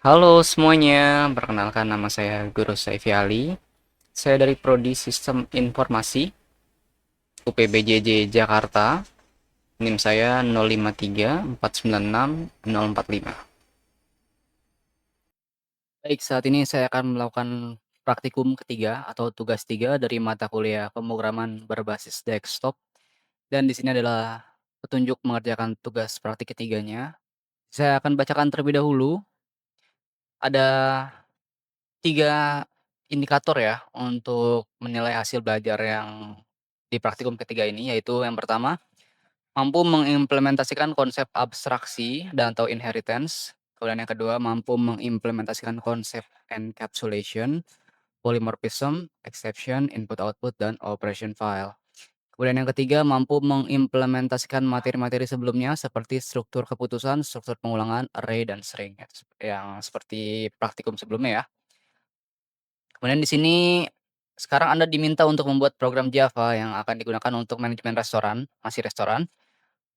Halo semuanya, perkenalkan nama saya Guru Saifi Ali. Saya dari Prodi Sistem Informasi UPBJJ Jakarta. NIM saya 053496045. Baik, saat ini saya akan melakukan praktikum ketiga atau tugas 3 dari mata kuliah pemrograman berbasis desktop. Dan di sini adalah petunjuk mengerjakan tugas praktik ketiganya. Saya akan bacakan terlebih dahulu. Ada 3 indikator ya untuk menilai hasil belajar yang di praktikum ketiga ini, yaitu yang pertama, mampu mengimplementasikan konsep abstraksi dan atau inheritance. Kemudian yang kedua, mampu mengimplementasikan konsep encapsulation, polymorphism, exception, input-output, dan operation file. Kemudian yang ketiga, mampu mengimplementasikan materi-materi sebelumnya seperti struktur keputusan, struktur pengulangan, array, dan string, yang seperti praktikum sebelumnya ya. Kemudian di sini, sekarang Anda diminta untuk membuat program Java yang akan digunakan untuk manajemen restoran, masih restoran.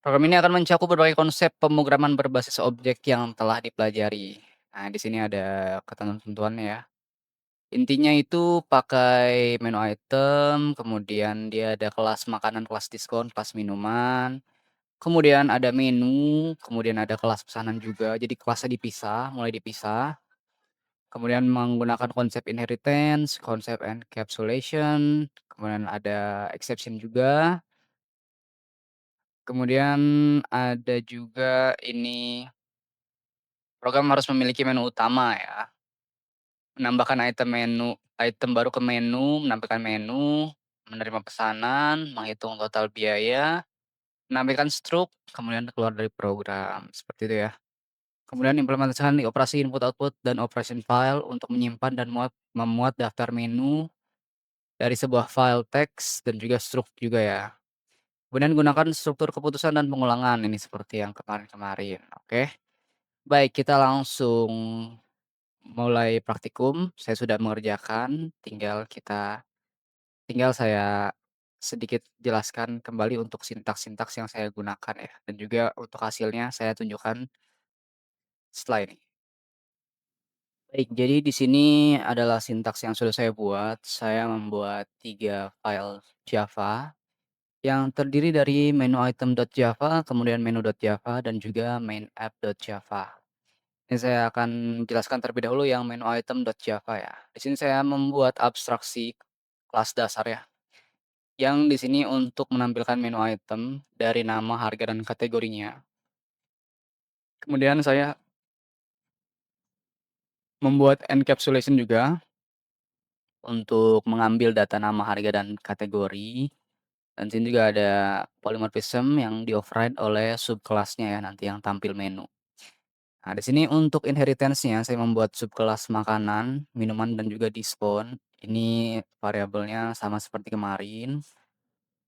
Program ini akan mencakup berbagai konsep pemrograman berbasis objek yang telah dipelajari. Nah, di sini ada ketentuan-ketentuannya ya. Intinya itu pakai menu item, kemudian dia ada kelas makanan, kelas diskon, kelas minuman, kemudian ada menu, kemudian ada kelas pesanan juga. Jadi kelasnya dipisah, mulai dipisah. Kemudian menggunakan konsep inheritance, konsep encapsulation, kemudian ada exception juga. Kemudian ada juga ini, program harus memiliki menu utama ya, menambahkan item baru ke menu, menampilkan menu, menerima pesanan, menghitung total biaya, menampilkan struk, kemudian keluar dari program, seperti itu ya. Kemudian implementasikan di operasi input output dan operation file untuk menyimpan dan memuat daftar menu dari sebuah file teks dan juga struk juga ya. Kemudian gunakan struktur keputusan dan pengulangan ini seperti yang kemarin-kemarin, oke. Baik, kita langsung mulai praktikum. Saya sudah mengerjakan, tinggal saya sedikit jelaskan kembali untuk sintaks-sintaks yang saya gunakan ya, dan juga untuk hasilnya saya tunjukkan setelah ini. Baik, jadi di sini adalah sintaks yang sudah saya buat. Saya membuat 3 file Java yang terdiri dari menu item.java, kemudian menu.java, dan juga main app.java. Ini saya akan jelaskan terlebih dahulu yang menu item.java ya. Di sini saya membuat abstraksi kelas dasar ya, yang di sini untuk menampilkan menu item dari nama, harga, dan kategorinya. Kemudian saya membuat encapsulation juga untuk mengambil data nama, harga, dan kategori. Dan sini juga ada polymorphism yang di-override oleh subkelasnya ya nanti yang tampil menu. Nah, di sini untuk inheritance-nya saya membuat subkelas makanan, minuman, dan juga diskon. Ini variabelnya sama seperti kemarin.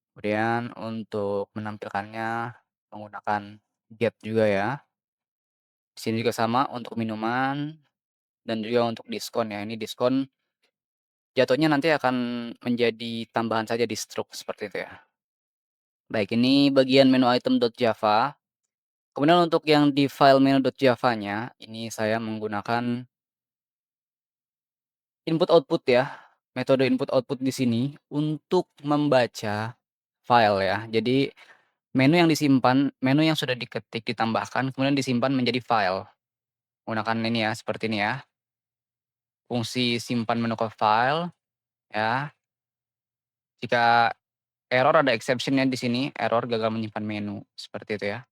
Kemudian untuk menampilkannya menggunakan get juga ya. Di sini juga sama untuk minuman dan juga untuk diskon ya. Ini diskon jatuhnya nanti akan menjadi tambahan saja di struk seperti itu ya. Baik, ini bagian menu item.java. Kemudian untuk yang di file menu.java-nya, ini saya menggunakan input output ya, metode input output di sini untuk membaca file ya. Jadi menu yang sudah diketik ditambahkan kemudian disimpan menjadi file. Menggunakan ini ya, seperti ini ya. Fungsi simpan menu ke file ya. Jika error ada exception-nya di sini, error gagal menyimpan menu, seperti itu ya.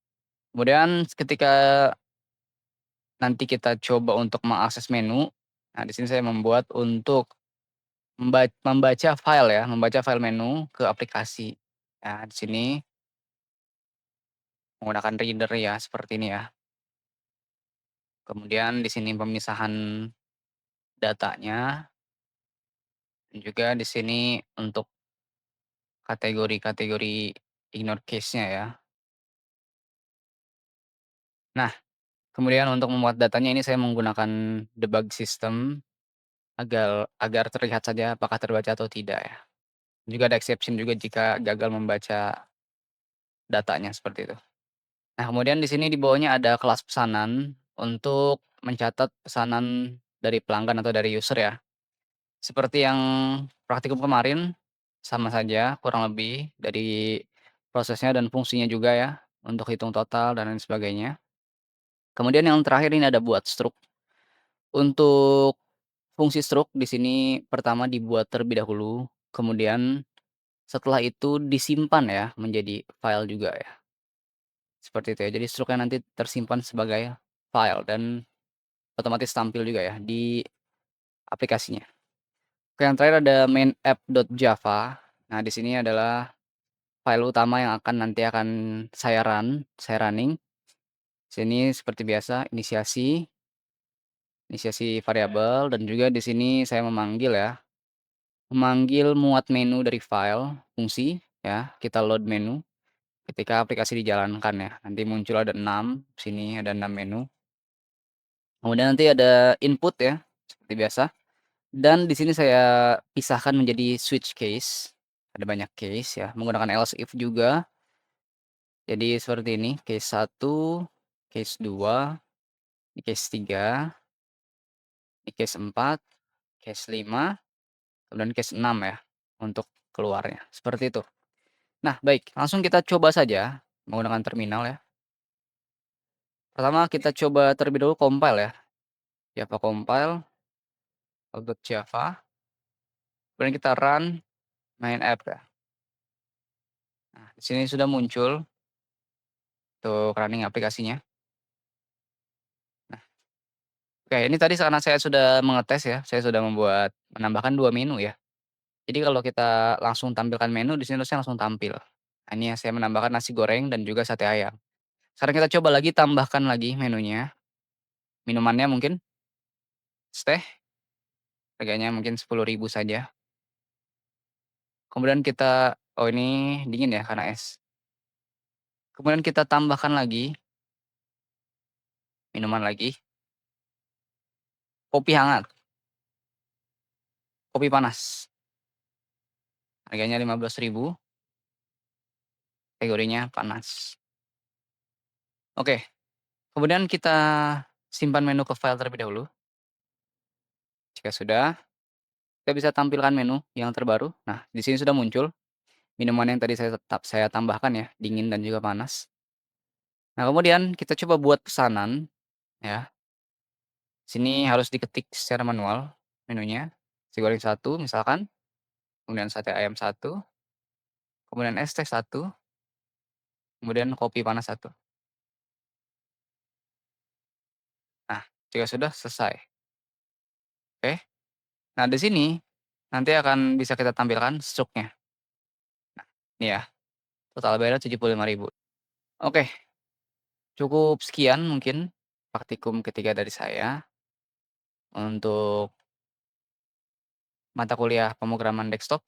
Kemudian ketika nanti kita coba untuk mengakses menu, nah di sini saya membuat untuk membaca file ya, membaca file menu ke aplikasi. Nah, di sini menggunakan reader ya, seperti ini ya. Kemudian di sini pemisahan datanya, dan juga di sini untuk kategori-kategori ignore case-nya ya. Nah, kemudian untuk memuat datanya ini saya menggunakan debug system agar agar terlihat saja apakah terbaca atau tidak ya. Juga ada exception juga jika gagal membaca datanya, seperti itu. Nah, kemudian di sini di bawahnya ada kelas pesanan untuk mencatat pesanan dari pelanggan atau dari user ya. Seperti yang praktikum kemarin, sama saja kurang lebih dari prosesnya dan fungsinya juga ya, untuk hitung total dan lain sebagainya. Kemudian yang terakhir ini ada buat struk. Untuk fungsi struk di sini pertama dibuat terlebih dahulu, kemudian setelah itu disimpan ya menjadi file juga ya, seperti itu ya. Jadi struknya nanti tersimpan sebagai file dan otomatis tampil juga ya di aplikasinya. Oke, yang terakhir ada main app.java. Nah, di sini adalah file utama yang akan saya running. Sini seperti biasa inisiasi variabel dan juga di sini saya memanggil muat menu dari file fungsi ya, kita load menu ketika aplikasi dijalankan ya. Nanti muncul ada 6 sini ada 6 menu. Kemudian nanti ada input ya, seperti biasa. Dan di sini saya pisahkan menjadi switch case. Ada banyak case ya, menggunakan else if juga. Jadi seperti ini, case 1, case 2, case 3, case 4, case 5, kemudian case 6 ya, untuk keluarnya, seperti itu. Nah baik, langsung kita coba saja menggunakan terminal ya. Pertama kita coba terlebih dahulu compile ya, Java compile, .java, kemudian kita run main app ya. Nah, di sini sudah muncul untuk running aplikasinya. Nah, oke ini tadi karena saya sudah mengetes ya, saya sudah menambahkan 2 menu ya. Jadi kalau kita langsung tampilkan menu di sini harusnya langsung tampil. Nah, ini ya saya menambahkan nasi goreng dan juga sate ayam. Sekarang kita coba lagi tambahkan lagi menunya, minumannya mungkin es teh, harganya mungkin 10.000 saja. Kemudian kita oh ini dingin ya karena es. Kemudian kita tambahkan lagi minuman lagi, kopi hangat, kopi panas, harganya 15.000, kategorinya panas. Oke, kemudian kita simpan menu ke file terlebih dahulu. Jika sudah, kita bisa tampilkan menu yang terbaru. Nah, di sini sudah muncul minuman yang tadi saya tambahkan ya, dingin dan juga panas. Nah, kemudian kita coba buat pesanan ya. Sini harus diketik secara manual menunya. Nasi goreng 1 misalkan, kemudian sate ayam 1, kemudian es teh 1, kemudian kopi panas 1. Nah, jika sudah selesai. Oke. Nah, di sini nanti akan bisa kita tampilkan struknya. Ini ya, total bayarnya 75.000. Oke, cukup sekian mungkin praktikum ketiga dari saya untuk mata kuliah pemrograman desktop.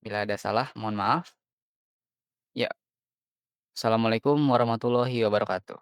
Bila ada salah mohon maaf. Ya, assalamualaikum warahmatullahi wabarakatuh.